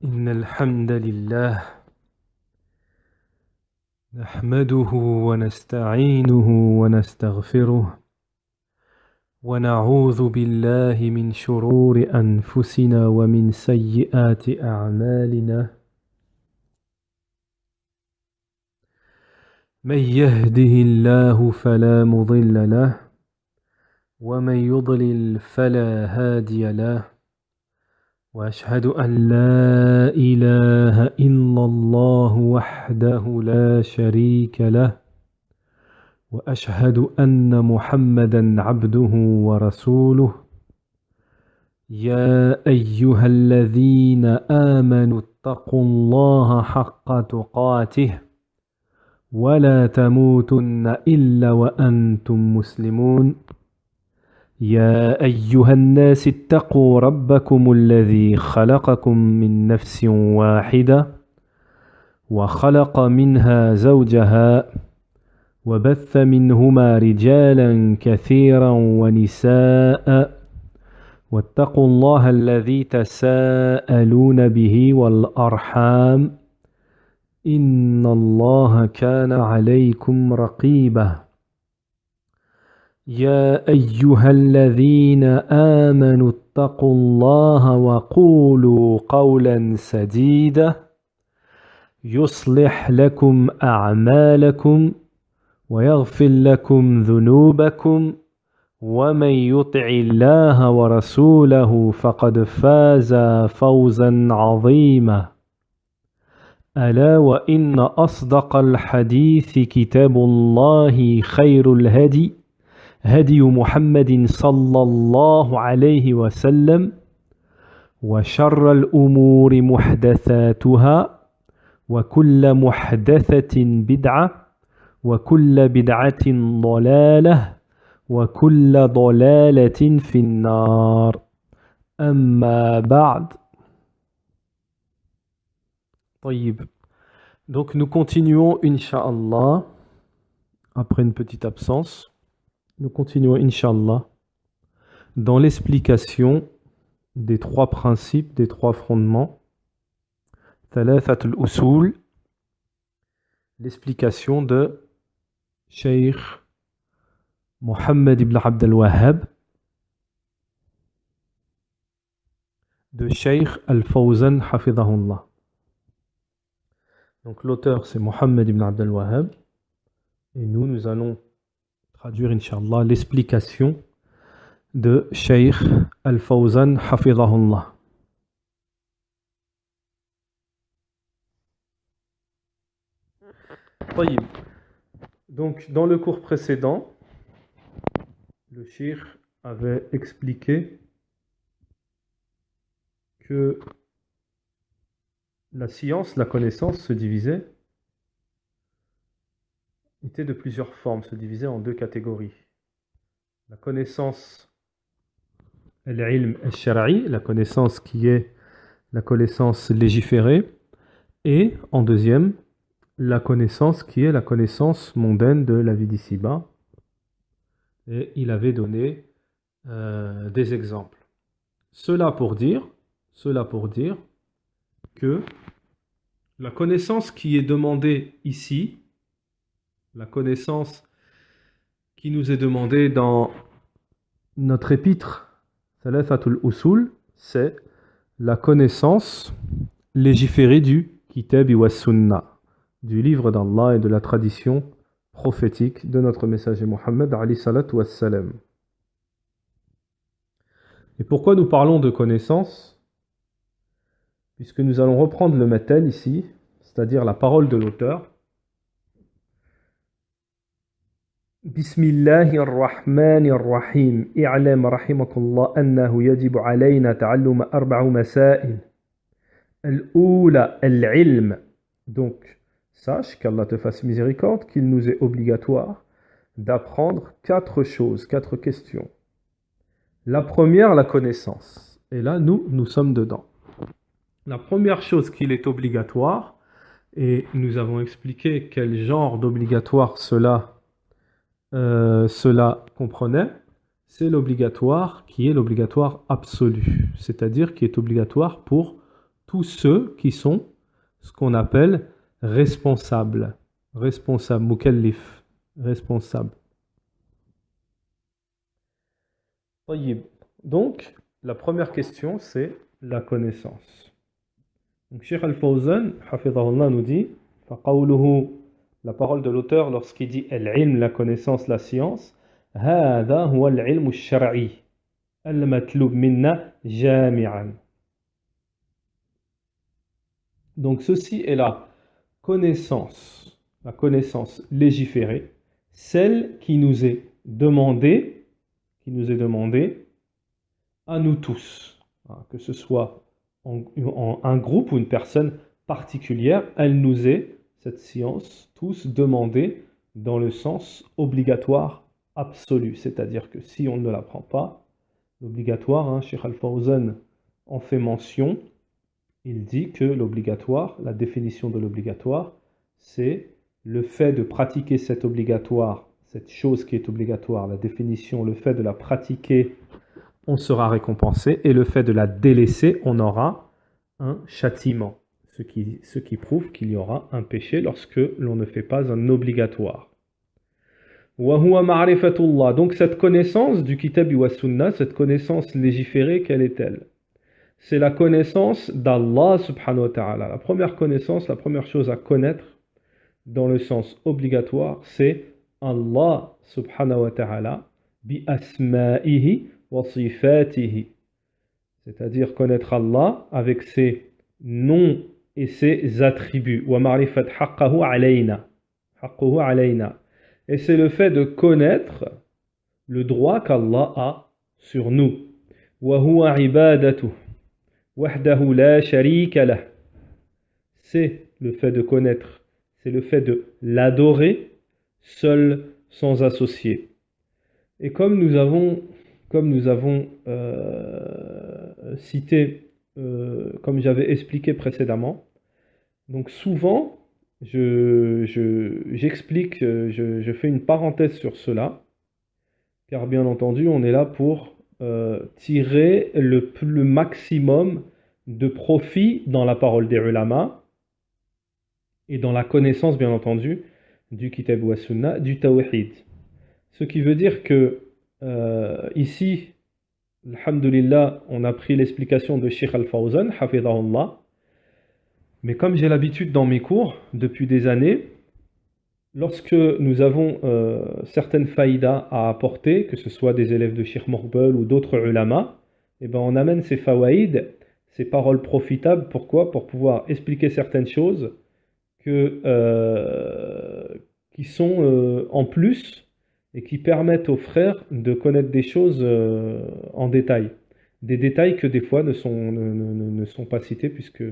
إن الحمد لله نحمده ونستعينه ونستغفره ونعوذ بالله من شرور أنفسنا ومن سيئات أعمالنا من يهده الله فلا مضل له ومن يضلل فلا هادي له وأشهد أن لا إله إلا الله وحده لا شريك له وأشهد أن محمدا عبده ورسوله يا أيها الذين آمنوا اتقوا الله حق تقاته ولا تموتن إلا وأنتم مسلمون يا أيها الناس اتقوا ربكم الذي خلقكم من نفس واحدة وخلق منها زوجها وبث منهما رجالا كثيرا ونساء واتقوا الله الذي تساءلون به والأرحام إن الله كان عليكم رقيبا يا أيها الذين آمنوا اتقوا الله وقولوا قولا سديدا يصلح لكم أعمالكم ويغفر لكم ذنوبكم ومن يطع الله ورسوله فقد فاز فوزا عظيما ألا وإن أصدق الحديث كتاب الله خير الهدي هدي محمد صلى الله عليه وسلم وشر الأمور محدثاتها وكل محدثة بدعة وكل بدعة ضلالة وكل ضلالة في النار أما بعد. طيب. Donc nous continuons Inch'Allah après une petite absence. Nous continuons Inch'Allah dans l'explication des trois principes, des trois fondements. Thalathatul Usul, l'explication de Cheikh Mohammed ibn Abd al-Wahhab, de Cheikh Al-Fawzan Hafidahullah. Donc l'auteur c'est Mohammed ibn Abd al-Wahhab et nous allons traduire Inch'Allah l'explication de Cheikh Al-Fawzan Hafidahullah. طيب. Donc dans le cours précédent, le Cheikh avait expliqué que la science, la connaissance se divisait, était de plusieurs formes, se divisait en deux catégories. La connaissance, al-ilm al-shar'i, la connaissance qui est la connaissance légiférée, et en deuxième, la connaissance qui est la connaissance mondaine de la vie d'ici-bas. Et il avait donné des exemples. Cela pour dire que la connaissance qui est demandée ici, la connaissance qui nous est demandée dans notre épître Thalathatul Usul, c'est la connaissance légiférée du Kitab wa Sunnah, du livre d'Allah et de la tradition prophétique de notre messager Mohammed alayhi salatu wassalam. Et pourquoi nous parlons de connaissance? Puisque nous allons reprendre le matel ici, c'est-à-dire la parole de l'auteur. Bismillahir Rahmanir Rahim. I'lam rahimakallah annahu yajibu alayna ta'allum arba'u masail. Al-oula al-ilm. Donc, sache qu'Allah te fasse miséricorde, qu'il nous est obligatoire d'apprendre quatre choses, quatre questions. La première, la connaissance. Et là, nous sommes dedans. La première chose qu'il est obligatoire, et nous avons expliqué quel genre d'obligatoire cela comprenait, c'est l'obligatoire qui est l'obligatoire absolu, c'est-à-dire qui est obligatoire pour tous ceux qui sont ce qu'on appelle responsables. Responsable, mukallif, responsable. Donc, la première question, c'est la connaissance. Donc, Cheikh Al-Fawzan, hafidhahullah, nous dit, فَقَوْلُهُ, la parole de l'auteur lorsqu'il dit al-ilm, la connaissance, la science, هذا هو العلم الشرعي المطلوب منا جامعا. Donc ceci est la connaissance légiférée, celle qui nous est demandée, à nous tous, que ce soit en un groupe ou une personne particulière, elle nous est, cette science, tous demandée dans le sens obligatoire absolu, c'est-à-dire que si on ne l'apprend pas, l'obligatoire, Cheikh Al-Fawzan en fait mention, il dit que l'obligatoire, la définition de l'obligatoire, c'est le fait de pratiquer cet obligatoire, cette chose qui est obligatoire, la définition, le fait de la pratiquer, on sera récompensé, et le fait de la délaisser, on aura un châtiment, ce qui prouve qu'il y aura un péché lorsque l'on ne fait pas un obligatoire. وَهُوَ مَعْرِفَةُ اللَّهِ. Donc cette connaissance du kitab wa sunnah, cette connaissance légiférée, quelle est-elle? C'est la connaissance d'Allah subhanahu wa ta'ala. La première connaissance, la première chose à connaître dans le sens obligatoire, c'est Allah subhanahu wa ta'ala bi asma'ihi wa sifatihi. C'est-à-dire connaître Allah avec ses noms et ses attributs. Wa ma'rifat haqqahu alayna. Haqquhu alayna. Et c'est le fait de connaître le droit qu'Allah a sur nous. Wa huwa ibadatuh. Wahdahu la sharika lah. C'est le fait de connaître, c'est le fait de l'adorer seul, sans associé. Et comme nous avons cité, comme j'avais expliqué précédemment, donc souvent j'explique, je fais une parenthèse sur cela, car bien entendu on est là pour tirer le maximum de profit dans la parole des ulama et dans la connaissance bien entendu du kitab wa sunnah, du tawhid. Ce qui veut dire que ici, alhamdulillah, on a pris l'explication de Cheikh Al-Fawzan, hafidhahullah, mais comme j'ai l'habitude dans mes cours depuis des années, lorsque nous avons certaines faïdas à apporter, que ce soit des élèves de Cheikh Morbel ou d'autres ulama, eh ben on amène ces fawaïd, ces paroles profitables. Pourquoi? Pour pouvoir expliquer certaines choses qui sont en plus et qui permettent aux frères de connaître des choses en détail. Des détails que des fois ne sont pas cités puisque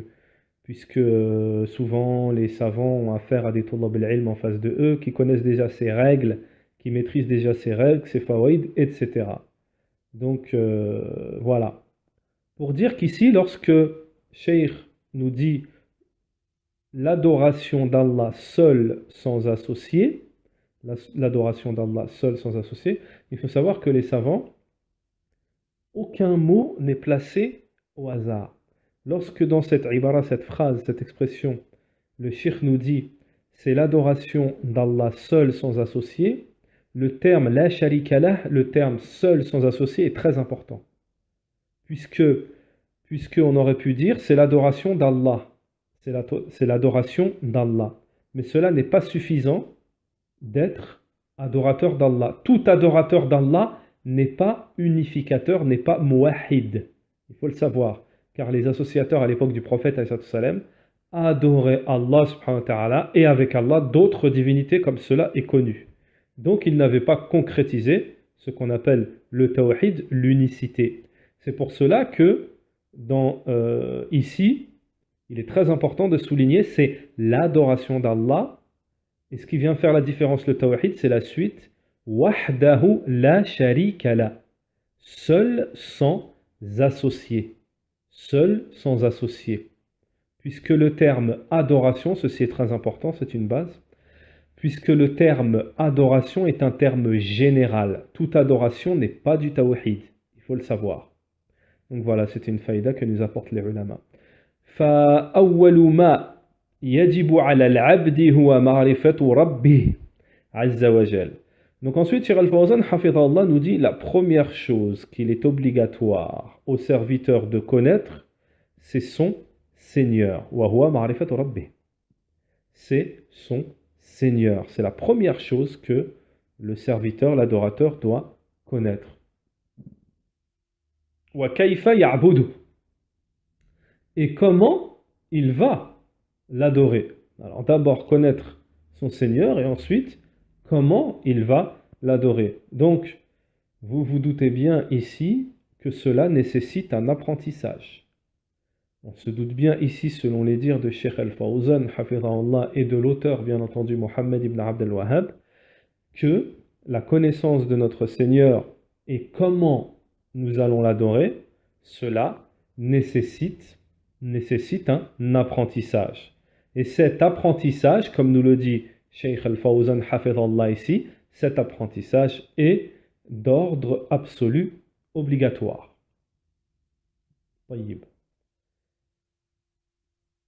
souvent les savants ont affaire à des tullab al-ilm en face de eux, qui connaissent déjà ces règles, qui maîtrisent déjà ces règles, ces fawaïd, etc. Donc voilà. Pour dire qu'ici, lorsque Cheikh nous dit l'adoration d'Allah seul sans associé, l'adoration d'Allah seul sans associé, il faut savoir que les savants, aucun mot n'est placé au hasard. Lorsque dans cette ibara, cette phrase, cette expression, le Cheikh nous dit c'est l'adoration d'Allah seul sans associé, le terme la sharika lah, le terme seul sans associé est très important. Puisque on aurait pu dire c'est l'adoration d'Allah, c'est l'adoration d'Allah. Mais cela n'est pas suffisant d'être adorateur d'Allah. Tout adorateur d'Allah n'est pas unificateur, n'est pas muwahhid. Il faut le savoir. Car les associateurs à l'époque du prophète adoraient Allah subhanahu wa ta'ala et avec Allah d'autres divinités comme cela est connu. Donc ils n'avaient pas concrétisé ce qu'on appelle le tawhid, l'unicité. C'est pour cela que ici, il est très important de souligner, c'est l'adoration d'Allah. Et ce qui vient faire la différence, le tawhid, c'est la suite. Wahdahu la sharika la. Seul sans associé. Seul sans associé. Puisque le terme adoration, ceci est très important, c'est une base, puisque le terme adoration est un terme général. Toute adoration n'est pas du tawhid, il faut le savoir. Donc voilà, c'est une faïda que nous apportent les ulama. فأول ما يجب على العبد هو معرفة ربه عز وجل. Donc ensuite, Cheikh Al-Fawzan, Hafidhallah, nous dit la première chose qu'il est obligatoire au serviteur de connaître, c'est son Seigneur. Wa huwa ma'rifatu rabbih. C'est son Seigneur. C'est la première chose que le serviteur, l'adorateur doit connaître. Wa kayfa ya'budu. Et comment il va l'adorer. Alors d'abord connaître son Seigneur et ensuite comment il va l'adorer. Donc vous vous doutez bien ici que cela nécessite un apprentissage. On se doute bien ici, selon les dires de Cheikh Al-Fawzan, Hafidhahullah, et de l'auteur, bien entendu, Mohammed ibn Abd al-Wahhab, que la connaissance de notre Seigneur et comment nous allons l'adorer, cela nécessite un apprentissage. Et cet apprentissage, comme nous le dit Cheikh Al-Fawzan, Hafidhahullah ici, cet apprentissage est d'ordre absolu obligatoire. طيب.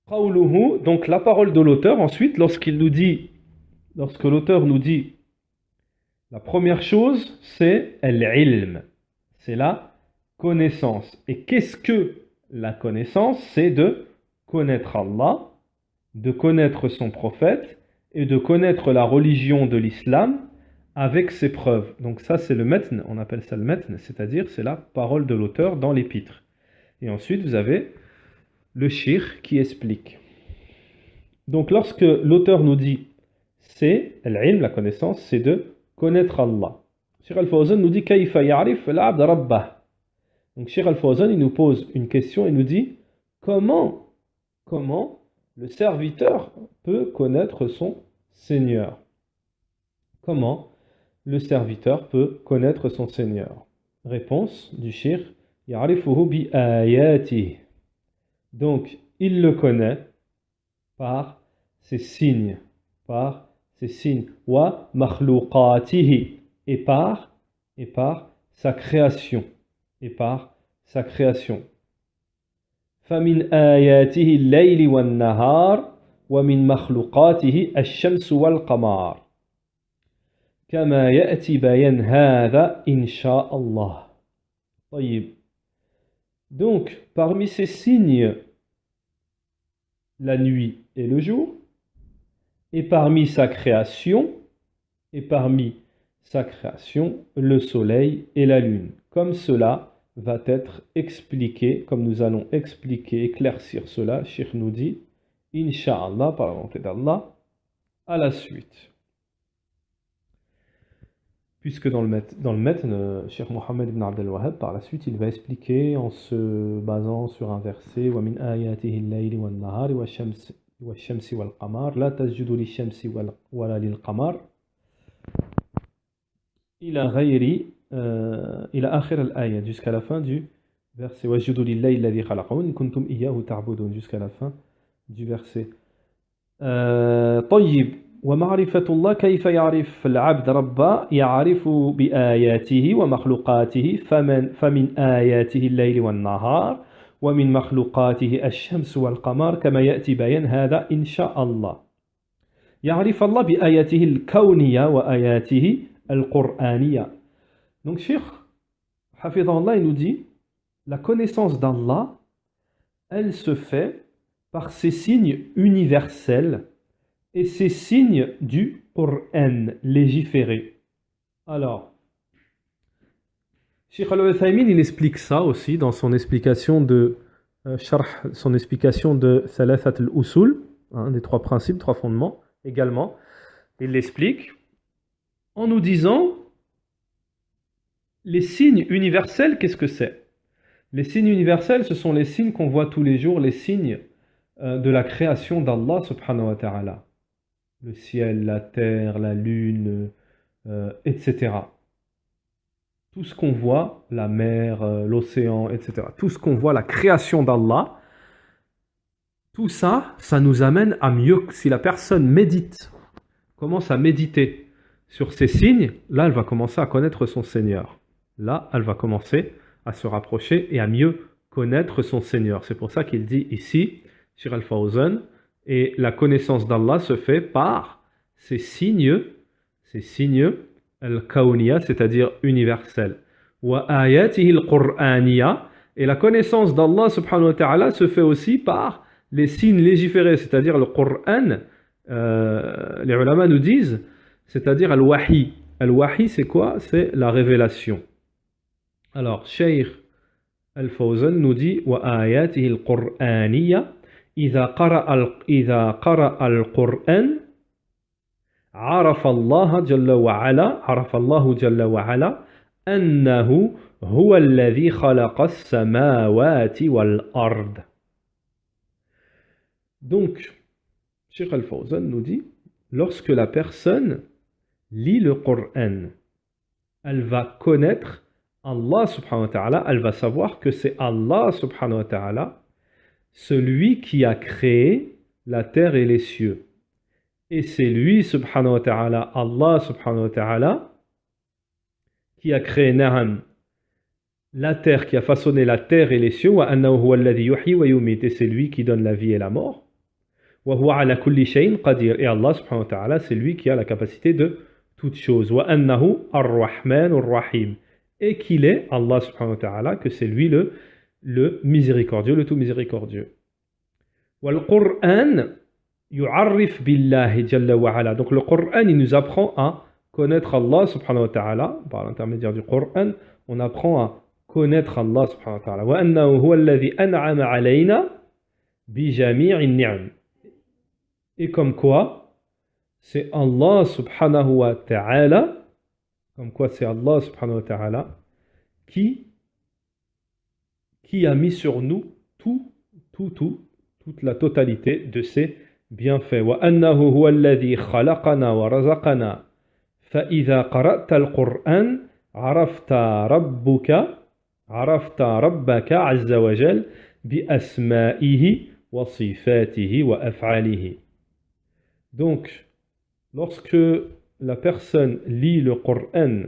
Donc la parole de l'auteur, ensuite, lorsque l'auteur nous dit la première chose, c'est al-ilm, c'est la connaissance. Et qu'est-ce que la connaissance? C'est de connaître Allah, de connaître son prophète et de connaître la religion de l'islam avec ses preuves. Donc ça c'est le matn, on appelle ça le matn, c'est-à-dire c'est la parole de l'auteur dans l'épître. Et ensuite vous avez le shir qui explique. Donc lorsque l'auteur nous dit c'est al-ilm, la connaissance, c'est de connaître Allah. Cheikh Al-Fawzan nous dit kayfa ya'rif al-'abd rabbah. Donc Cheikh Al-Fawzan il nous pose une question et nous dit comment le serviteur peut connaître son Seigneur. Comment le serviteur peut connaître son Seigneur? Réponse du Cheikh ya'rifuhu bi ayatihi. Donc, il le connaît par ses signes, wa makhluqatihi, et par sa création, فمن آياته الليل والنهار ومن مخلوقاته الشمس والقمر كما يأتي بيان هذا إن شاء الله. طيب. Donc, parmi ces signes, la nuit et le jour, et parmi sa création, le soleil et la lune. Comme cela va être expliqué, comme nous allons expliquer, éclaircir cela, Cheikh nous dit, Inch'Allah, par la volonté d'Allah, à la suite. Puisque dans le matn, Cheikh Mohammed ibn Abd al-Wahhab, par la suite, il va expliquer en se basant sur un verset wa min ayatihi al-layli wan-nahari wash-shamsi wal-qamar la tasjudu lish-shamsi wala lil-qamar ila ghayri ila akhir al-ayat, jusqu'à la fin du verset wasjudu lillahi alladhi khalaqahu in kuntum iyyahu ta'budun, jusqu'à la fin du verset. طيب. ومعرفة الله كيف يعرف العبد ربه؟ يعرف بآياته ومخلوقاته فمن آياته الليل والنهار ومن مخلوقاته الشمس والقمر كما يأتي بيان هذا إن شاء الله. يعرف الله بآياته الكونية وآياته القرآنية. Donc Cheikh Hafidhahullah il nous dit la connaissance d'Allah elle se fait par ces signes universels et ces signes du Coran légiféré. Alors, Cheikh Al-Uthaymin, il explique ça aussi dans son explication de Thalathat al-Usul, des trois principes, trois fondements, également. Il l'explique en nous disant les signes universels, qu'est-ce que c'est? Les signes universels, ce sont les signes qu'on voit tous les jours, les signes de la création d'Allah subhanahu wa ta'ala. Le ciel, la terre, la lune, etc. Tout ce qu'on voit, la mer, l'océan, etc. Tout ce qu'on voit, la création d'Allah, tout ça, ça nous amène à mieux. Si la personne médite, commence à méditer sur ces signes, là, elle va commencer à connaître son Seigneur. Là, elle va commencer à se rapprocher et à mieux connaître son Seigneur. C'est pour ça qu'il dit ici, Cheikh Al-Fawzan, et la connaissance d'Allah se fait par ces signes al-kawniya, c'est-à-dire universels. Wa ayatihi al-Qur'aniya, et la connaissance d'Allah subhanahu wa ta'ala se fait aussi par les signes légiférés, c'est-à-dire le Qur'an. Les ulama nous disent, c'est-à-dire al-wahi. Al-wahi, c'est quoi? C'est la révélation. Alors, Cheikh Al-Fawzan nous dit wa ayatihi al-Qur'aniya إذا قرأ القرآن عرف الله جل وعلا أنه هو الذي خلق السماوات والأرض. Donc, Cheikh Al-Fawzan nous dit, lorsque la personne lit le Coran, elle va connaître Allah subhanahu wa ta'ala, elle va savoir que c'est Allah subhanahu wa ta'ala celui qui a créé la terre et les cieux. Et c'est lui, subhanahu wa ta'ala, Allah subhanahu wa ta'ala, qui a créé Na'am, la terre, qui a façonné la terre et les cieux, wa annahu huwa alladhi yuhyi wa yumit, et c'est lui qui donne la vie et la mort. Wa huwa ala kulli shay'in qadir, et Allah subhanahu wa ta'ala, c'est lui qui a la capacité de toutes choses. Wa annahu ar-Rahman ar-Rahim, et qu'il est, Allah subhanahu wa ta'ala, que c'est lui le miséricordieux, le tout miséricordieux. Wal Qur'an yu'arrif billahi jalla wa ala. Donc le Qur'an, il nous apprend à connaître Allah subhanahu wa ta'ala. Par l'intermédiaire du Qur'an, on apprend à connaître Allah subhanahu wa ta'ala. Wa annahu huwa alladhi an'ama alayna bi jami'in ni'am. Et comme quoi, c'est Allah subhanahu wa ta'ala, qui a mis sur nous toute la totalité de ses bienfaits. Wa annahu huwa alladhi khalaqana wa razaqana fa idha qara'ta al-Qur'an arafta rabbaka azza wa jal bi asma'ihi wa sifatihi wa af'alihi. Donc, lorsque la personne lit le Coran,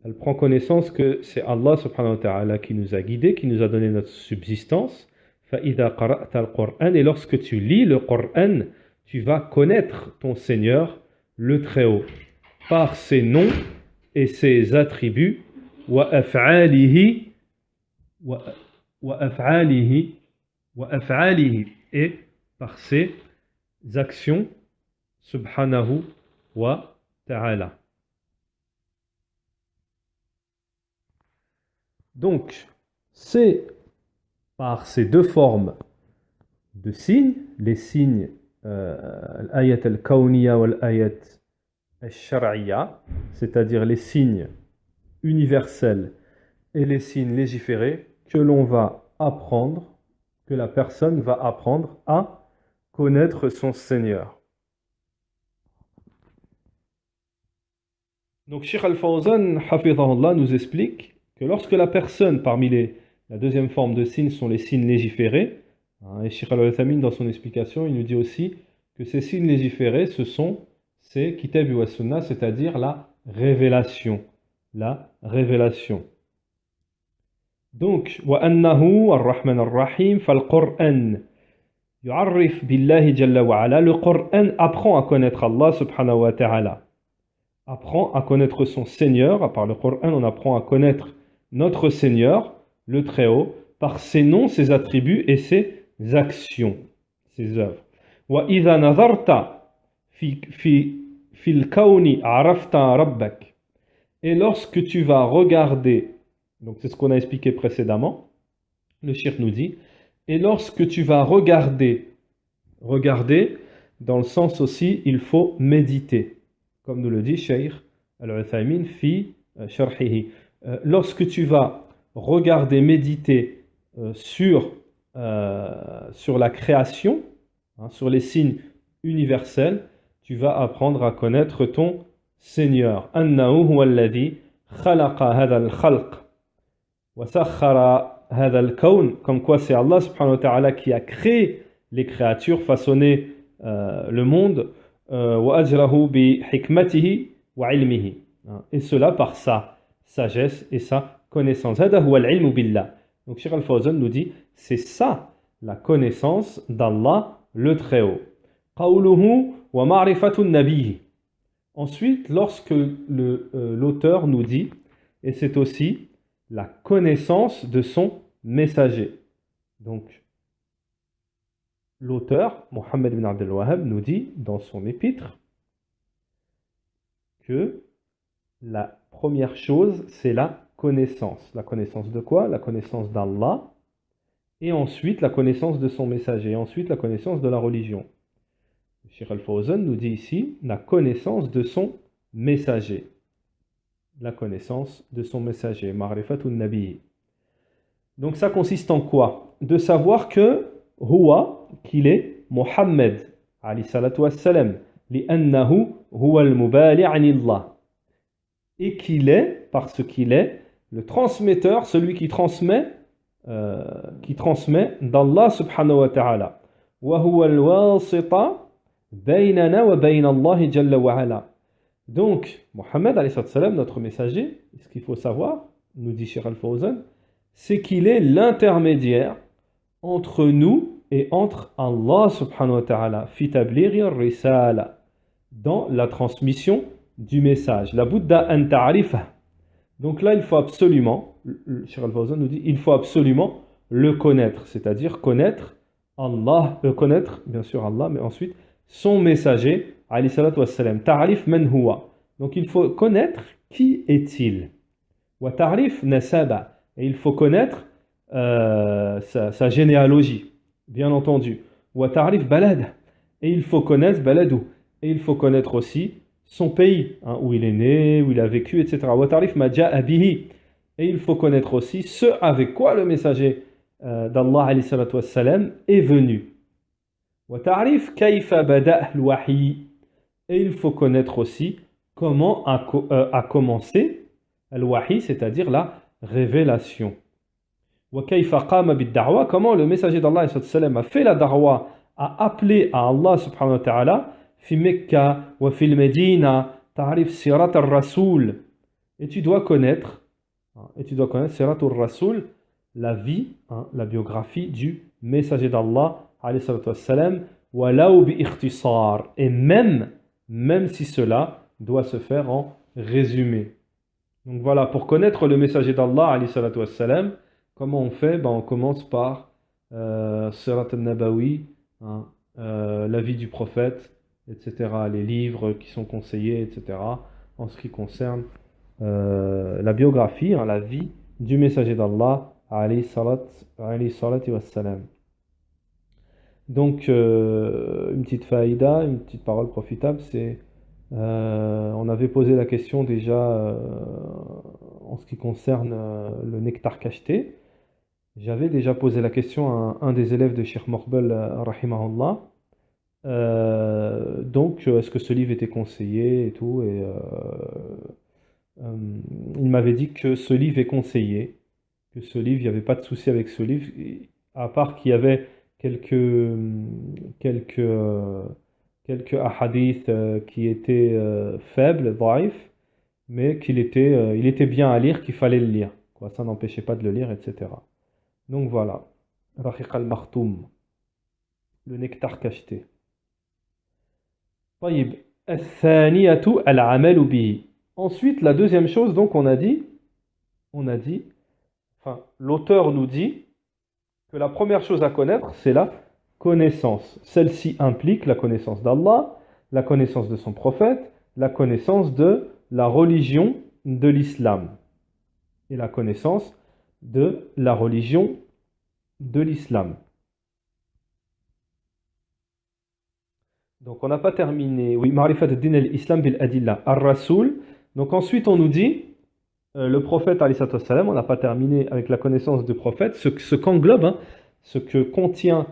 elle prend connaissance que c'est Allah subhanahu wa ta'ala qui nous a guidés, qui nous a donné notre subsistance. فَإِذَا قَرَأْتَ الْقُرْآنَ, et lorsque tu lis le Coran, tu vas connaître ton Seigneur, le Très-Haut, par ses noms et ses attributs, وَأَفْعَالِهِ, et par ses actions, subhanahu wa ta'ala. Donc, c'est par ces deux formes de signes, les signes l'ayat al-kawniya ou l'ayat al-shar'iyya, c'est-à-dire les signes universels et les signes légiférés, que l'on va apprendre, que la personne va apprendre à connaître son Seigneur. Donc, Cheikh Al-Fawzan, hafidhahullah, nous explique que lorsque la personne, la deuxième forme de signes sont les signes légiférés, et Cheikh Al-Uthaymeen, dans son explication, il nous dit aussi que ces signes légiférés, ce sont ces kitab wa sunnah, c'est-à-dire la révélation. La révélation. Donc, wa annahu ar-Rahman ar-Rahim fal-Qur'an yu'arrif billahi jalla wa ala. Le Qur'an apprend à connaître Allah subhanahu wa ta'ala. Apprend à connaître son Seigneur. Par le Qur'an, on apprend à connaître notre Seigneur, le Très-Haut, par ses noms, ses attributs et ses actions, ses œuvres. Wa idha nazarta fil kawni arafta rabbak. Et lorsque tu vas regarder, donc c'est ce qu'on a expliqué précédemment, le Cheikh nous dit, et lorsque tu vas regarder, dans le sens aussi, il faut méditer, comme nous le dit Cheikh Al-Uthaymeen fi sharhihi. Lorsque tu vas regarder, méditer sur la création, sur les signes universels, tu vas apprendre à connaître ton Seigneur. Annahu huwa alladhi khalaqa hadha al-khalq wa sakhara hadha al-kawn, comme quoi c'est Allah subhanahu wa ta'ala qui a créé les créatures, façonné le monde, wa ajrahu bi hikmatihi wa ilmihi, et cela par sa sagesse et sa connaissance. Hada huwa al-ilmu billah. Donc Cheikh Al-Fawzan nous dit, c'est ça la connaissance d'Allah le Très-Haut. قوله ومعرفة النبي. Ensuite, lorsque l'auteur nous dit, et c'est aussi la connaissance de son messager. Donc, l'auteur, Mohammed ibn Abdel Wahhab, nous dit dans son épître que la première chose, c'est la connaissance. La connaissance de quoi? La connaissance d'Allah, et ensuite la connaissance de son messager, et ensuite la connaissance de la religion. Cheikh Al-Fawzan nous dit ici la connaissance de son messager. La connaissance de son messager, Ma'rifatun Nabi. Donc ça consiste en quoi? De savoir que Huwa, qu'il est Muhammad, alayhi salatu wassalam, li'annahu huwa al-mubali' anillah. Et qu'il est, parce qu'il est, le transmetteur, celui qui transmet d'Allah subhanahu wa ta'ala. Wa huwa al-wasita baynana wa bayna Allah jalla wa ala. Donc, Mohammed, notre messager, ce qu'il faut savoir, nous dit Cheikh Al-Fawzan, c'est qu'il est l'intermédiaire entre nous et entre Allah subhanahu wa ta'ala, fi tablighi ar-risala, dans la transmission du message. La Bouddha an ta'rifah. Donc là, il faut absolument, Cheikh Al-Fawzan nous dit, il faut absolument le connaître, c'est-à-dire connaître Allah, connaître bien sûr Allah, mais ensuite son messager, alayhi salatu wassalam. Ta'rif man huwa. Donc il faut connaître qui est-il. Wa ta'rif nasaba. Et il faut connaître sa généalogie, bien entendu. Wa ta'rif balad. Et il faut connaître baladou. Et il faut connaître aussi son pays, hein, où il est né, où il a vécu, etc. Wa ta'rif ma ja'a bihi. Et il faut connaître aussi ce avec quoi le messager d'Allah alayhi salatu wassalam est venu. وتعرف كيف بدأ الوحي. Et il faut connaître aussi comment a commencé al-wahi, c'est-à-dire la révélation. وكيف قام بالدعوة. Comment le messager d'Allah a fait la da'wa, a appelé à Allah subhanahu wa ta'ala في مكة وفي المدينة. تعرف سيرة الرسول. Et tu dois connaître سيرة الرسول, la vie, hein, la biographie du messager d'Allah alayhi salatu wassalam, walaw bi ikhtisar. Et même si cela doit se faire en résumé. Donc voilà, pour connaître le messager d'Allah alayhi salatu wassalam, comment on fait? On commence par Sirat al-Nabawi, hein, la vie du prophète, etc., les livres qui sont conseillés, etc., en ce qui concerne la biographie, hein, la vie du messager d'Allah alayhi salatu wassalam. Donc, une petite faïda, une petite parole profitable, c'est, on avait posé la question déjà en ce qui concerne le nectar cacheté. J'avais déjà posé la question à un des élèves de Cheikh Morbel, rahimahullah. Donc, est-ce que ce livre était conseillé et tout, et il m'avait dit que ce livre est conseillé, que ce livre, il n'y avait pas de souci avec ce livre, à part qu'il y avait quelques ahadiths qui étaient faibles, dhaif, mais il était bien à lire, qu'il fallait le lire, quoi. Ça n'empêchait pas de le lire, etc. Donc voilà, Rahiq al-Makhtoum, le nectar cacheté. طيب الثانية العمل به. Ensuite, la deuxième chose, donc on a dit, enfin, l'auteur nous dit que la première chose à connaître, c'est la connaissance. Celle-ci implique la connaissance d'Allah, la connaissance de son prophète, la connaissance de la religion de l'islam. Et la connaissance de la religion de l'islam. Donc on n'a pas terminé. Oui, Ma'rifat ad-din al-islam bil-adillah. Ar-Rasoul. Donc ensuite on nous dit, le prophète, alayhi salatu wassalam, on n'a pas terminé avec la connaissance du prophète, ce qu'englobe, hein, ce que contient,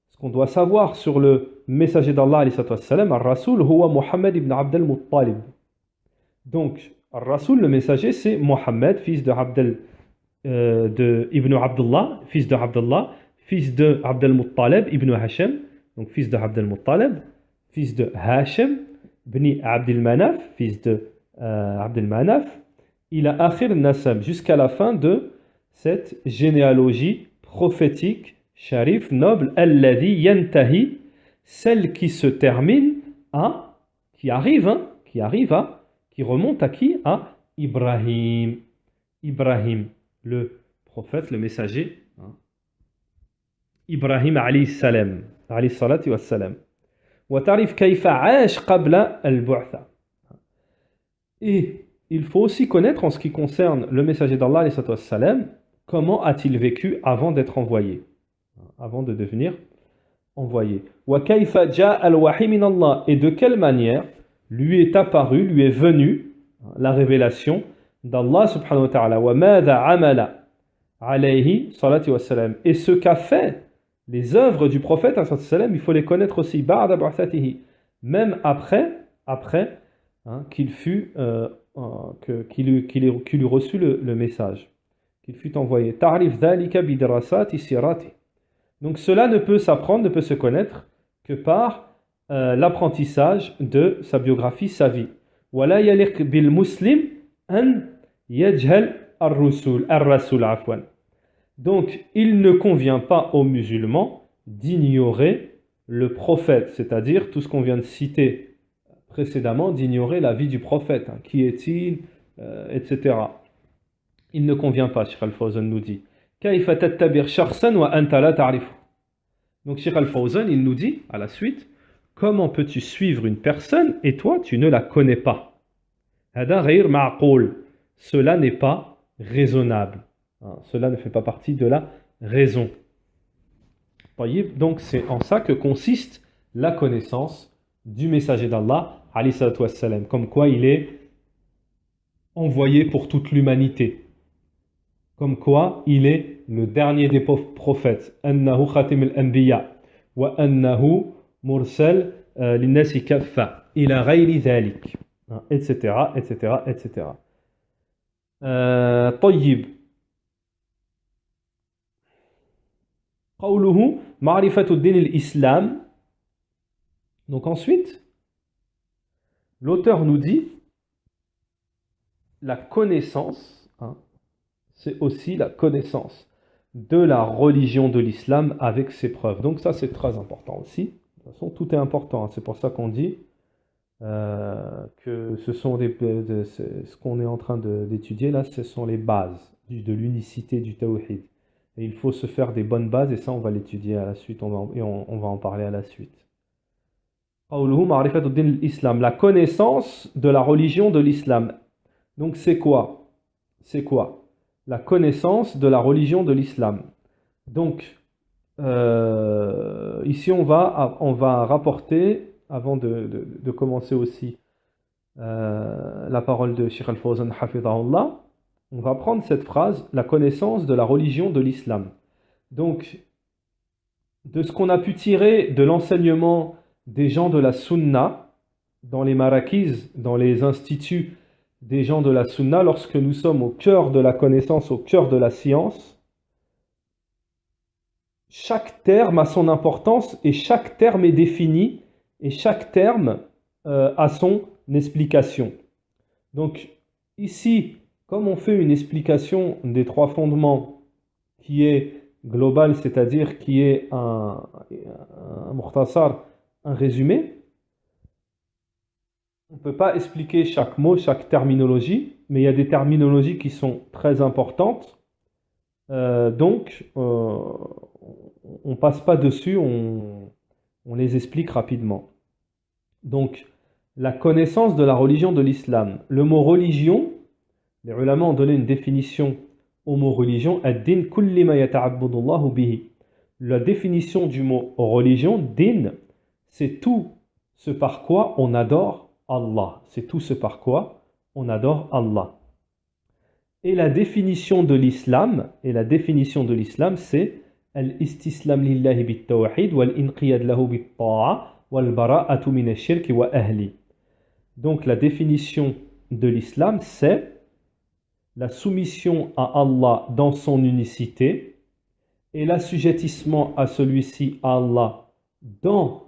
ce qu'on doit savoir sur le messager d'Allah, alayhi salatu wassalam, Ar-Rasoul, huwa Muhammad ibn Abd al-Muttalib. Donc, Ar-Rasoul, le messager, c'est Mohammed, fils de Ibn Abdullah, fils de Abdullah, fils de Abd al-Muttalib, ibn Hashim, donc fils de Abd al-Muttalib, fils de Hashim, ibn Abd al-Manaf, fils de Abd al-Manaf, il a akhir nasab, jusqu'à la fin de cette généalogie prophétique Sharif, noble, alladhi yantahi, celle qui se termine à, qui arrive à, qui remonte à qui? À Ibrahim. Ibrahim, le prophète, le messager. Ibrahim alayhi salam. Alayhi salatu wa salam. وتعرف كيف عاش قبل البعثة. Et il faut aussi connaître en ce qui concerne le messager d'Allah alayhi salatu wa salam, comment a-t-il vécu avant d'être envoyé, avant de devenir envoyé. وكيف جاء الوحي من الله, et de quelle manière lui est apparu, lui est venu la révélation d'Allah subhanahu wa ta'ala. وماذا عمل عليه صلاة والسلام, et ce qu'a fait les œuvres du prophète, il faut les connaître aussi, même après qu'il fut, qu'il eut reçu le message, qu'il fut envoyé. Donc cela ne peut s'apprendre, ne peut se connaître que par l'apprentissage de sa biographie, sa vie. ولا يليق بالمسلم أن يجهل الرسول عفوا. Donc, il ne convient pas aux musulmans d'ignorer le prophète, c'est-à-dire tout ce qu'on vient de citer précédemment, d'ignorer la vie du prophète. Qui est-il, etc. Il ne convient pas, Cheikh Al-Fawzan nous dit. Donc, Cheikh Al-Fawzan, il nous dit, à la suite, comment peux-tu suivre une personne et toi, tu ne la connais pas? Cela n'est pas raisonnable. Cela ne fait pas partie de la raison. Donc c'est en ça que consiste la connaissance du messager d'Allah, alayhi salatu wassalam, comme quoi il est envoyé pour toute l'humanité, comme quoi il est le dernier des prophètes, annahu khatim al-anbiya wa annahu mursal linnasi kaffa ila ghayri dhalik, etc., etc., etc. طيب. قوله معرفة الدين الإسلام. Donc ensuite, l'auteur nous dit la connaissance, c'est aussi la connaissance de la religion de l'islam avec ses preuves. Donc ça c'est très important aussi. De toute façon, tout est important. C'est pour ça qu'on dit que ce sont ce qu'on est en train d'étudier là, ce sont les bases de l'unicité du tawhid. Et il faut se faire des bonnes bases, et ça on va l'étudier à la suite, on va en parler à la suite. La connaissance de la religion de l'islam. Donc c'est quoi? C'est quoi? La connaissance de la religion de l'islam. Donc ici on va rapporter, avant de commencer aussi la parole de Cheikh Al-Fawzan hafidhahullah, on va prendre cette phrase, la connaissance de la religion de l'islam. Donc, de ce qu'on a pu tirer de l'enseignement des gens de la Sunna, dans les marakiz, dans les instituts des gens de la Sunna, lorsque nous sommes au cœur de la connaissance, au cœur de la science, chaque terme a son importance et chaque terme est défini et chaque terme a son explication. Donc, ici, comme on fait une explication des trois fondements qui est globale, c'est-à-dire qui est un mukhtasar, un résumé, on ne peut pas expliquer chaque mot, chaque terminologie, mais il y a des terminologies qui sont très importantes, donc on ne passe pas dessus, on les explique rapidement. Donc, la connaissance de la religion de l'islam. Le mot religion, les ulama ont donné une définition au mot religion. Ad-din kulli ma yata'abbadu Allahu bihi. La définition du mot religion, din, c'est tout ce par quoi on adore Allah. C'est tout ce par quoi on adore Allah. Et la définition de l'islam, c'est al-istislam lillahi bit-tawhid wal-inqiyad lahu bit-ta'a wal-bara'atu min ash-shirk wa ahli. Donc la définition de l'islam, c'est la soumission à Allah dans son unicité et l'assujettissement à celui-ci, à Allah, dans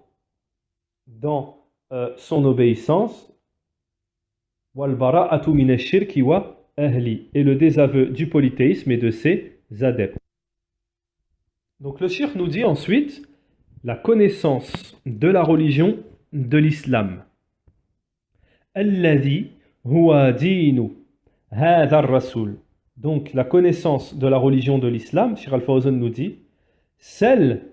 son obéissance, wal-bara'atu min ash-shirki wa ahli, et le désaveu du polythéisme et de ses adeptes. Donc le cheikh nous dit ensuite la connaissance de la religion de l'islam. Alladhi huwa dinu hadha ar-rasul. Donc la connaissance de la religion de l'islam, Cheikh Al-Fawzan nous dit, celle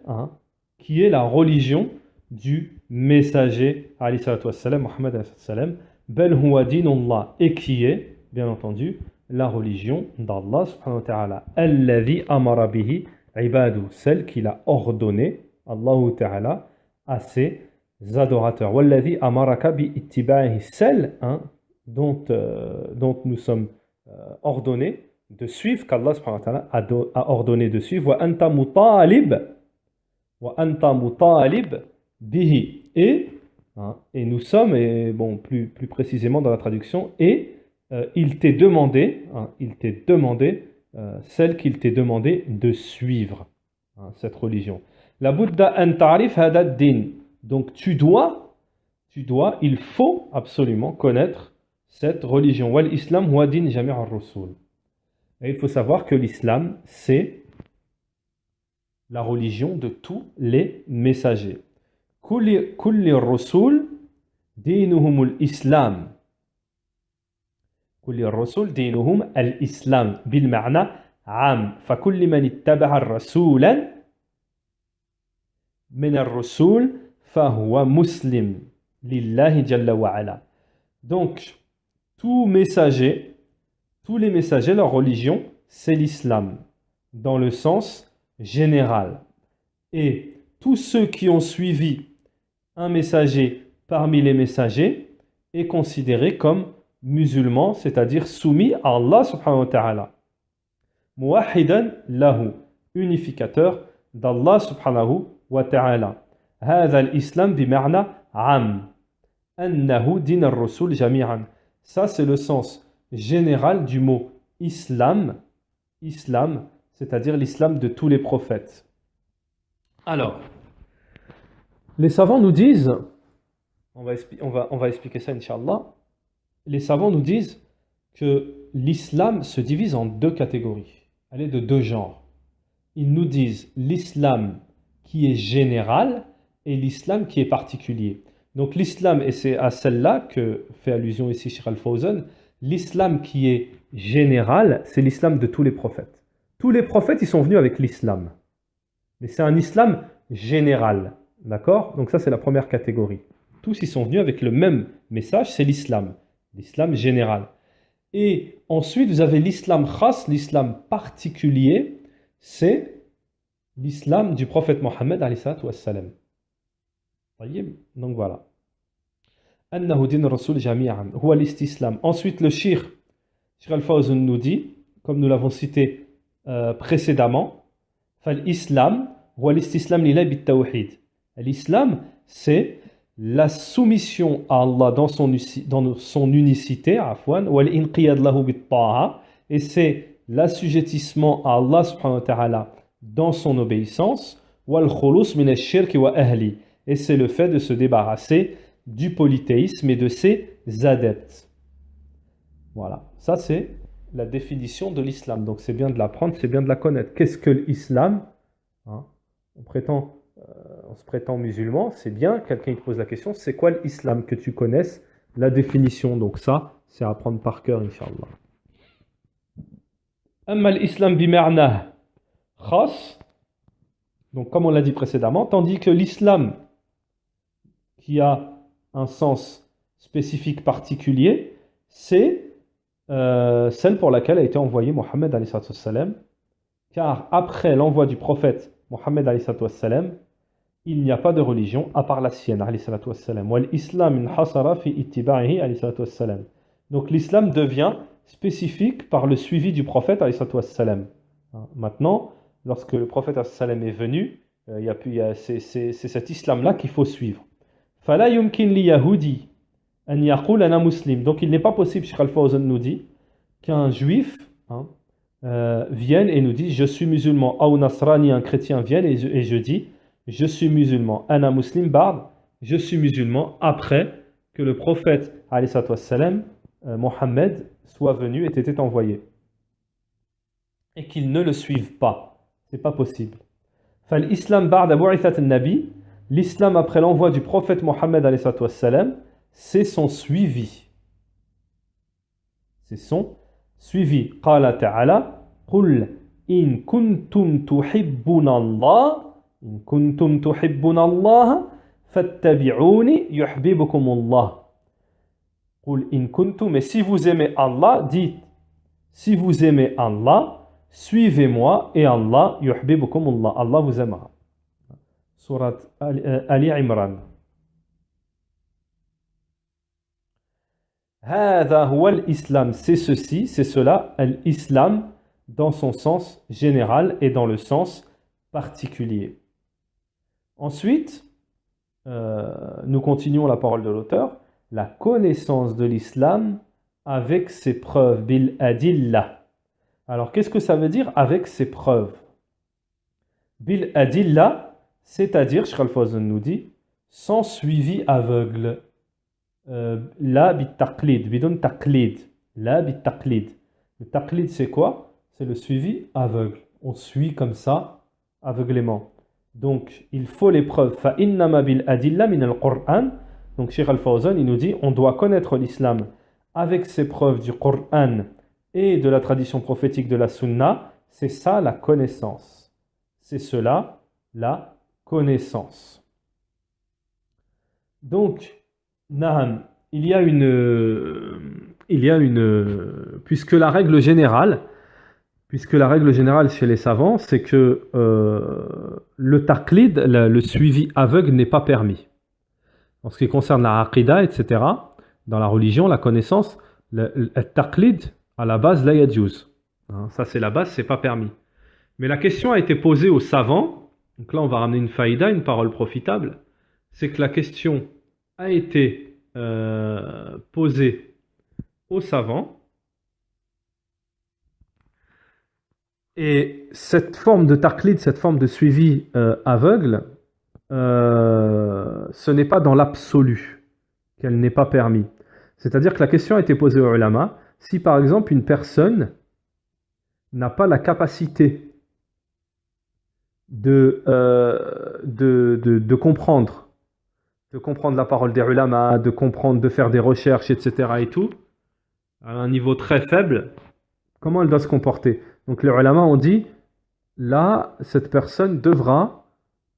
qui est la religion du messager, alayhi salatu wassalam, Muhammad alayhi salatu wassalam, bel huwa dinullah, et qui est, bien entendu, la religion d'Allah subhanahu wa ta'ala. Alladhi amara bihi ibadu, celle qu'il a ordonné, Allah ta'ala, à ses adorateurs. Walladhi amaraka bi ittiba'ihi, celle dont nous sommes ordonnés de suivre, qu'Allah subhanahu wa ta'ala a ordonné de suivre. Wa anta mutalib bihi. Et nous sommes, et bon, plus précisément dans la traduction, et il t'est demandé, celle qu'il t'est demandé de suivre, cette religion. La Bouddha an ta'rif hada din. Donc tu dois, il faut absolument connaître cette religion. Wal islam huwa din jami' ar-rusul. Et il faut savoir que l'islam, c'est la religion de tous les messagers. Kulli ar-rusul dinuhum al-islam. كل الرسل دينهم الإسلام بالمعنى عام فكل من اتبع الرسول من الرسول فهو مسلم لله جل وعلا. Donc tous les messagers, leur religion, c'est l'islam dans le sens général. Et tous ceux qui ont suivi un messager parmi les messagers est considéré comme musulman, c'est-à-dire soumis à Allah subhanahu wa ta'ala. Muwahidan lahu, unificateur d'Allah subhanahu wa ta'ala. هذا الإسلام بمعنى عام أنه دين الرسول جميعا. Ça c'est le sens général du mot islam, c'est-à-dire l'islam de tous les prophètes. Alors, les savants nous disent, on va expliquer ça Inch'Allah. Les savants nous disent que l'islam se divise en deux catégories. Elle est de deux genres. Ils nous disent l'islam qui est général et l'islam qui est particulier. Donc l'islam, et c'est à celle-là que fait allusion ici Cheikh Al-Fawzan, l'islam qui est général, c'est l'islam de tous les prophètes. Tous les prophètes, ils sont venus avec l'islam. Mais c'est un islam général. D'accord? Donc ça, c'est la première catégorie. Tous, ils sont venus avec le même message, c'est l'islam. L'islam général. Et ensuite, vous avez l'islam khas, l'islam particulier, c'est l'islam du prophète Mohammed alayhi salatu wassalam. Donc voilà. Annahu din rasul jami'an, huwa l'istislam. Ensuite, le Cheikh Al-Fawzan nous dit, comme nous l'avons cité précédemment, fal-islam huwa l'istislam lillahi bit-tawhid. L'islam, c'est la soumission à Allah dans son unicité, et c'est l'assujettissement à Allah subhanahu wa ta'ala dans son obéissance, et c'est le fait de se débarrasser du polythéisme et de ses adeptes. Voilà, ça c'est la définition de l'islam. Donc c'est bien de l'apprendre, c'est bien de la connaître. Qu'est-ce que l'islam? On se prétend musulman, c'est bien, quelqu'un te pose la question, c'est quoi l'islam? Que tu connaisses la définition. Donc ça, c'est à apprendre par cœur, Inch'Allah. Amma l'islam bimarna khas, donc comme on l'a dit précédemment, tandis que l'islam qui a un sens spécifique particulier, c'est celle pour laquelle a été envoyé Mohammed alayhi salatu wassalam, car après l'envoi du prophète Mohammed alayhi salatu wassalam, il n'y a pas de religion à part la sienne alayhi salatu wassalam. Wal islam inhasara fi ittiba'ihi alayhi salatu wassalam. Donc l'islam devient spécifique par le suivi du prophète alayhi salatu wassalam. Maintenant, lorsque le prophète alayhi salatu wassalam est venu, c'est cet islam-là qu'il faut suivre. Fala yumkin li yahudi an yaqul ana muslim. Donc il n'est pas possible, Cheikh Al-Fawzan nous dit, qu'un juif vienne et nous dise je suis musulman, ou nasrani, un chrétien vienne et je dis je suis musulman, ana muslim ba'd, je suis musulman après que le prophète alayhi salatu wassalam, Mohammed, soit venu et était envoyé, et qu'ils ne le suivent pas. C'est pas possible. فالإسلام بعد بعثة النبي, l'islam après l'envoi du prophète Mohammed alayhi salatu wassalam, c'est son suivi. C'est son suivi. قال تعالى قل إن كنتم تحبون الله إن كنتم تحبون الله فاتبعوني يحببكم الله. قل إن كنتم, mais si vous aimez Allah, dites, si vous aimez Allah, suivez-moi et Allah yuhibbukum Allah. Allah vous aimera. Surat Ali Imran. هذا هو الإسلام, c'est ceci, c'est cela, l'islam dans son sens général et dans le sens particulier. Ensuite, nous continuons la parole de l'auteur. La connaissance de l'islam avec ses preuves, bil adillah. Alors, qu'est-ce que ça veut dire avec ses preuves? Bil adillah, c'est-à-dire, Cheikh Al-Fawzan nous dit, sans suivi aveugle. La bit taqlid, bidon taqlid. La bit taqlid. Le taqlid, c'est quoi? C'est le suivi aveugle. On suit comme ça, aveuglément. Donc, il faut les preuves. Fa innama bil adillah min al-Qur'an. Donc, Cheikh Al-Fawzan, il nous dit, on doit connaître l'islam avec ses preuves du Coran et de la tradition prophétique de la Sunna. C'est ça la connaissance. C'est cela la connaissance. Donc, Naham, puisque la règle générale chez les savants, c'est que le taqlid, le suivi aveugle n'est pas permis. En ce qui concerne la aqida, etc., dans la religion, la connaissance, le taqlid, à la base, la yadjouz. Ça, c'est la base, c'est pas permis. Mais la question a été posée aux savants, donc là, on va ramener une faïda, une parole profitable, c'est que la question a été posée aux savants, et cette forme de taqlid, cette forme de suivi aveugle, ce n'est pas dans l'absolu qu'elle n'est pas permis. C'est-à-dire que la question a été posée aux ulama, si par exemple une personne n'a pas la capacité de comprendre la parole des ulama, de faire des recherches, etc. et tout, à un niveau très faible, comment elle doit se comporter? Donc les ulama ont dit, là, cette personne devra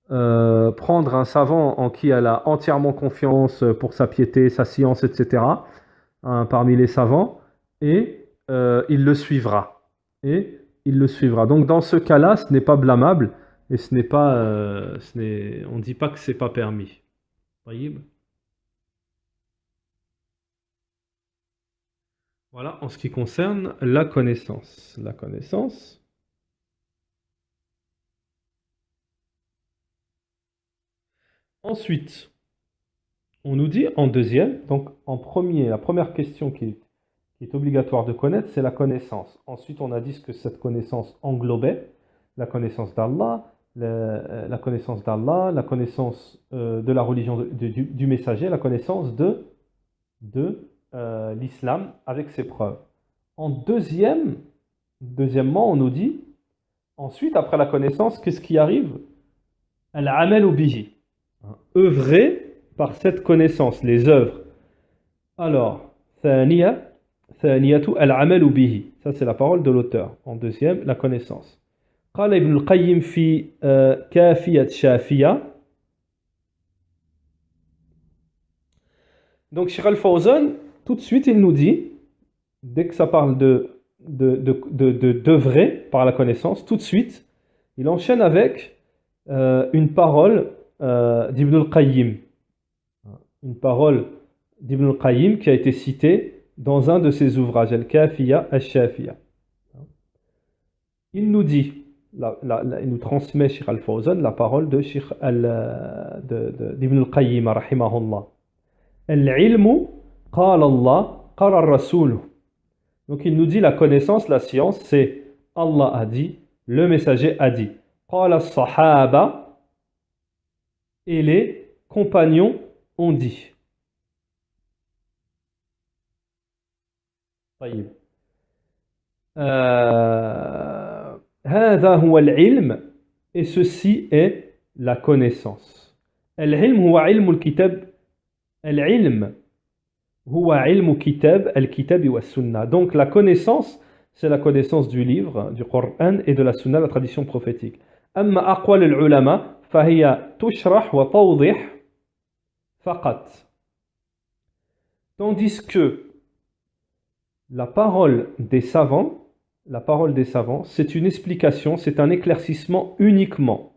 prendre un savant en qui elle a entièrement confiance pour sa piété, sa science, etc., parmi les savants, et il le suivra. Donc dans ce cas-là, ce n'est pas blâmable, et ce n'est pas, on ne dit pas que ce n'est pas permis. Voilà, en ce qui concerne la connaissance. La connaissance. Ensuite, on nous dit en deuxième, donc en premier, la première question qui est obligatoire de connaître, c'est la connaissance. Ensuite, on a dit ce que cette connaissance englobait, la connaissance d'Allah, la connaissance de la religion du messager, la connaissance de l'islam avec ses preuves. En deuxièmement, on nous dit, ensuite, après la connaissance, qu'est-ce qui arrive? Al-amal bihi. Œuvrer par cette connaissance, les œuvres. Alors, thaniyatu al-amal bihi. Ça, c'est la parole de l'auteur. En deuxième, la connaissance. قال ابن القيم في كافية شافية. Donc, Cheikh Al-Fawzan, tout de suite, il nous dit, dès que ça parle d'œuvrer par la connaissance, tout de suite, il enchaîne avec une parole d'Ibn al-Qayyim. Une parole d'Ibn al-Qayyim qui a été citée dans un de ses ouvrages, Al-Kafiya al-Shafiya. Il nous dit, il nous transmet Cheikh Al-Fawzan la parole de d'Ibn al-Qayyim, rahimahullah. Al-ilmu, qala Allah, qala ar-rasul. Donc il nous dit la connaissance, la science, c'est Allah a dit, le messager a dit. Qala as-sahaba, et les compagnons ont dit. طيب. هذا هو العلم et ceci est la connaissance. Al-ilm huwa ilm al-kitab. Al-ilm huwa ilm kitab al-kitab wa sunnah. Donc la connaissance, c'est la connaissance du livre, du Coran et de la sunna, la tradition prophétique. Amma aqwal al-ulama fahiya tushrah wa tawdih faqat. Tandis que la parole des savants, c'est une explication, c'est un éclaircissement uniquement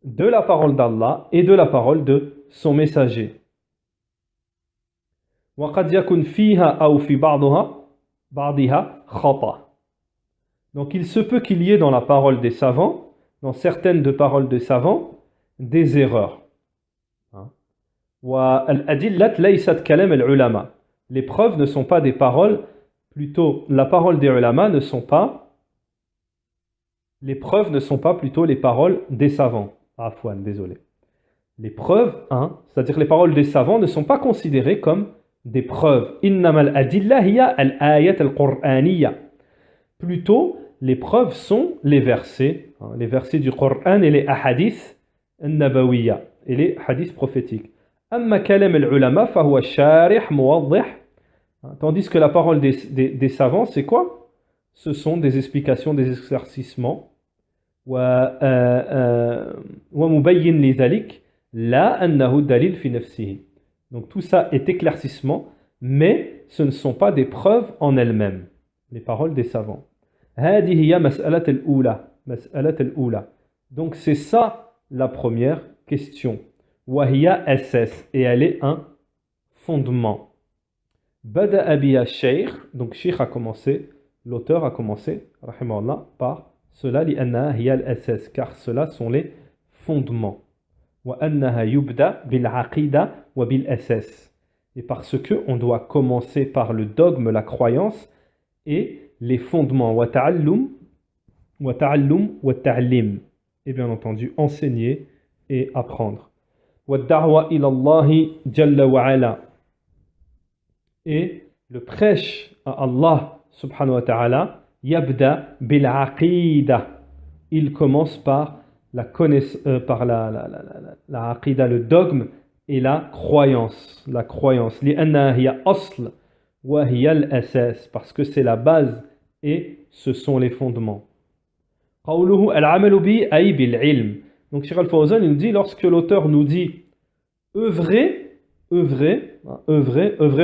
de la parole d'Allah et de la parole de son messager. وقد يكون فيها أو في بعضها خطأ. Donc il se peut qu'il y ait dans la parole des savants, dans certaines de paroles des savants, des erreurs. وَالْأَدِلَّةُ لَيْسَتْ كَلَامَ الْعُلَمَاء. Les preuves ne sont pas des paroles, plutôt la parole des ulama ne sont pas, les preuves ne sont pas plutôt les paroles des savants. Afwan, désolé. Les preuves, c'est-à-dire les paroles des savants ne sont pas considérées comme des preuves. Innamal adilla hiya al-ayat al-Qur'aniyya. Plutôt, les preuves sont les versets du Coran et les hadiths al-nabawiyya, et les hadiths prophétiques. Amma kalam al-ulama fahuwa sharih muwaddih. Tandis que la parole des savants, c'est quoi? Ce sont des explications, des éclaircissements. ومبين لذلك لا أنه دليل في نفسه. Donc tout ça est éclaircissement, mais ce ne sont pas des preuves en elles-mêmes, les paroles des savants. هذه هي مسألة الأولى. Donc c'est ça la première question. وهي أساس, et elle est un fondement. بدأ بها الشيخ, donc Cheikh a commencé, l'auteur a commencé, rahimahullah, par cela لأنها هي الأساس, car cela sont les fondements. وأنها يبدأ بالعقيدة وبالأساس. Et parce que on doit commencer par le dogme, la croyance et les fondements. وتعلم والتعليم. Et bien entendu enseigner et apprendre. والدعوة إلى الله جل وعلا. Et le prêche à Allah subhanahu wa ta'ala yabda bil aqida. Il commence par la aqida, le dogme et la croyance. La croyance. لأنها هي أصل وهي الأساس. Parce que c'est la base et ce sont les fondements. قوله العمل به أي بالعلم. Donc Cheikh Al-Fawzan nous dit, lorsque l'auteur nous dit œuvrer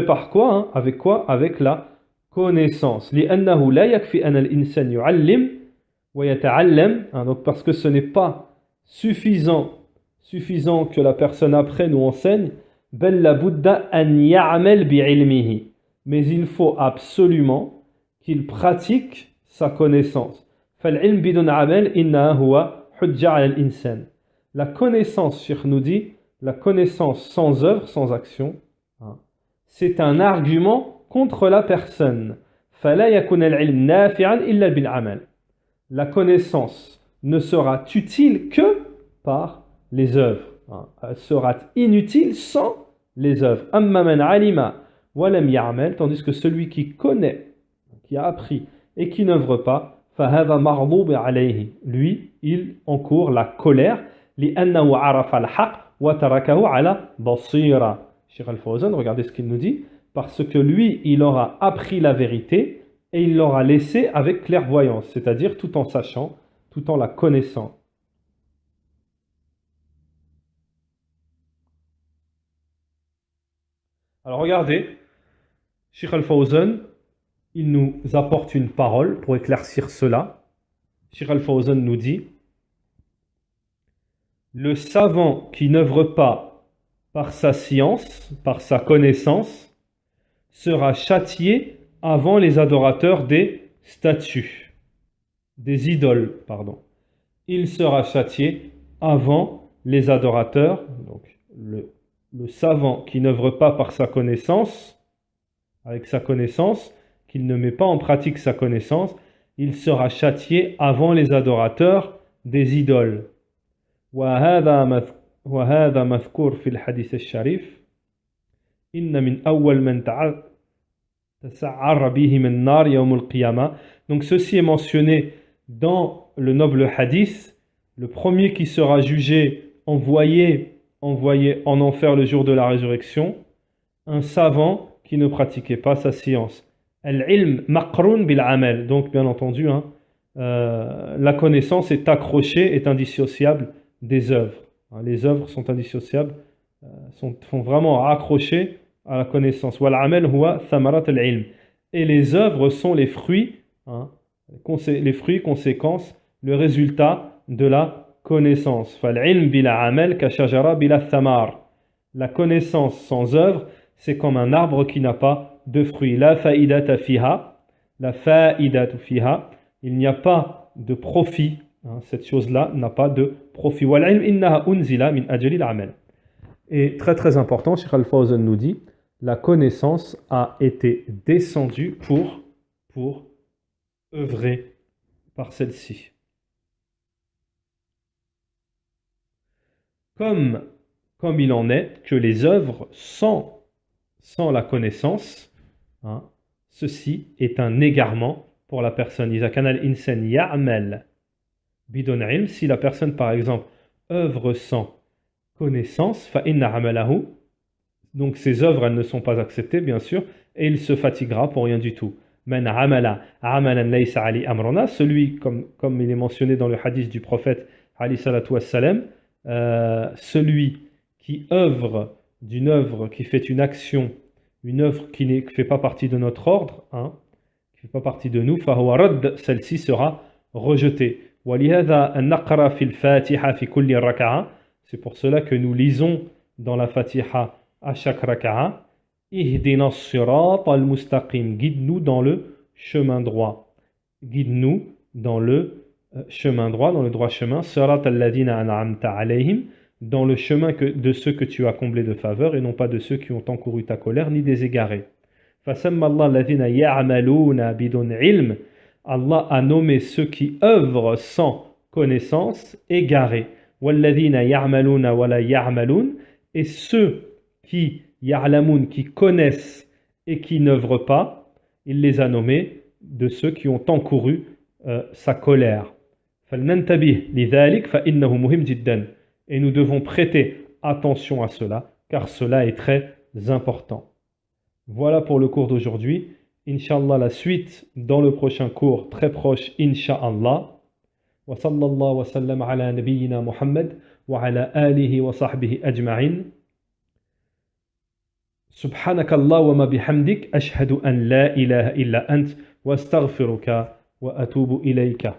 par quoi? Avec quoi? Avec la connaissance. لأنه لا يكفي أن الإنسان يعلم ويتعلم. Donc parce que ce n'est pas suffisant que la personne apprenne ou enseigne. بل لابد أن يعمل بعلمه. Mais il faut absolument qu'il pratique sa connaissance. فالعلم بدون عمل إنه هو حجة على الإنسان. La connaissance, Cheikh nous dit, la connaissance sans œuvre, sans action, c'est un argument contre la personne. فلا يكون العلم نافعا إلا بالعمل. La connaissance ne sera utile que par les œuvres. Elle sera inutile sans les œuvres. أما من علم ولم يعمل, tandis que celui qui connaît, qui a appris et qui n'œuvre pas, فهذا مغضوب عليه. Lui, il encourt la colère. لأنه عرف الحق وتركه على بصيرة. Cheikh Al-Fawzan, regardez ce qu'il nous dit. Parce que lui, il aura appris la vérité et il l'aura laissé avec clairvoyance, c'est-à-dire tout en sachant, tout en la connaissant. Alors regardez, Cheikh Al-Fawzan, il nous apporte une parole pour éclaircir cela. Cheikh Al-Fawzan nous dit: le savant qui n'œuvre pas par sa science, par sa connaissance, sera châtié avant les adorateurs des statues, des idoles, pardon. Il sera châtié avant les adorateurs. Donc, le savant qui n'œuvre pas par sa connaissance, avec sa connaissance, qu'il ne met pas en pratique sa connaissance, il sera châtié avant les adorateurs des idoles. وهذا مذكور في الحديث الشريف إن من أول من تسعر بهم النار يوم القيامة. Donc ceci est mentionné dans le noble hadith, le premier qui sera jugé, envoyé en enfer le jour de la résurrection, un savant qui ne pratiquait pas sa science. Al-ilm maqroun bil-amal. Donc, bien entendu, hein, la connaissance est accrochée, est indissociable des œuvres. Hein, les œuvres sont indissociables, font vraiment accrocher à la connaissance. Wal-amal huwa thamarat al-ilm. Et les œuvres sont les fruits, hein, les fruits, conséquences, le résultat de la connaissance. Fal-ilm bila-amal ka shajara bila thamar. La connaissance sans œuvre, c'est comme un arbre qui n'a pas de fruits. La fa'idata fiha, la fa'idatu fiha, il n'y a pas de profit. Hein, cette chose-là n'a pas de profit. Wal-ilm innaha unzila min ajli al-amal. Et très très important, Cheikh Al-Fawzan nous dit, la connaissance a été descendue pour œuvrer par celle-ci. Comme il en est que les œuvres sans la connaissance, hein, ceci est un égarement pour la personne. Iza kana al-insan ya'mal bidon ilm, si la personne par exemple œuvre sans connaissance, fa inna amalahu, donc ses œuvres elles ne sont pas acceptées bien sûr, et il se fatiguera pour rien du tout. Man amala amalan laysa ali amrana, celui comme il est mentionné dans le hadith du prophète ali salatu wassalam, celui qui œuvre d'une œuvre, qui fait une action, une œuvre qui ne fait pas partie de notre ordre, hein, qui ne fait pas partie de nous, fahuwa radd, celle-ci sera rejetée. وَلِهَذَا النَّقْرَ فِي الْفَاتِحَةِ فِي كُلِّ رَكَعَةٍ. C'est pour cela que nous lisons dans la Fatiha à chaque raka'a, Ihdina as-sirat al-mustaqim, guide-nous dans le chemin droit. Guide-nous dans le chemin droit, dans le droit chemin, sirat alladhina an'amta alayhim, dans le chemin de ceux que tu as comblés de faveur et non pas de ceux qui ont encouru ta colère ni des égarés. فَسَمَّ اللَّهُ الَّذِينَ يَعْمَلُونَ بِدُونِ عِلْمٍ. Allah a nommé ceux qui œuvrent sans connaissance égarés. وَالَّذِينَ يَعْمَلُونَ وَلَا يَعْمَلُونَ. Et ceux qui ya'lamoun, qui connaissent et qui n'œuvrent pas, il les a nommés de ceux qui ont encouru sa colère. فَلْنَنْتَبِهْ لِذَلِكَ فَإِنَّهُ مُهِمْ جِدًّا. Et nous devons prêter attention à cela, car cela est très important. Voilà pour le cours d'aujourd'hui. Inch'Allah, la suite dans le prochain cours, très proche, Inch'Allah. Wa sallallahu wa sallam ala nabiyyina Muhammad wa ala alihi wa sahbihi ajma'in. Subhanaka Allahumma bihamdik, ashhadu an la ilaha illa ant, wa astaghfiruka wa atubu ilayka.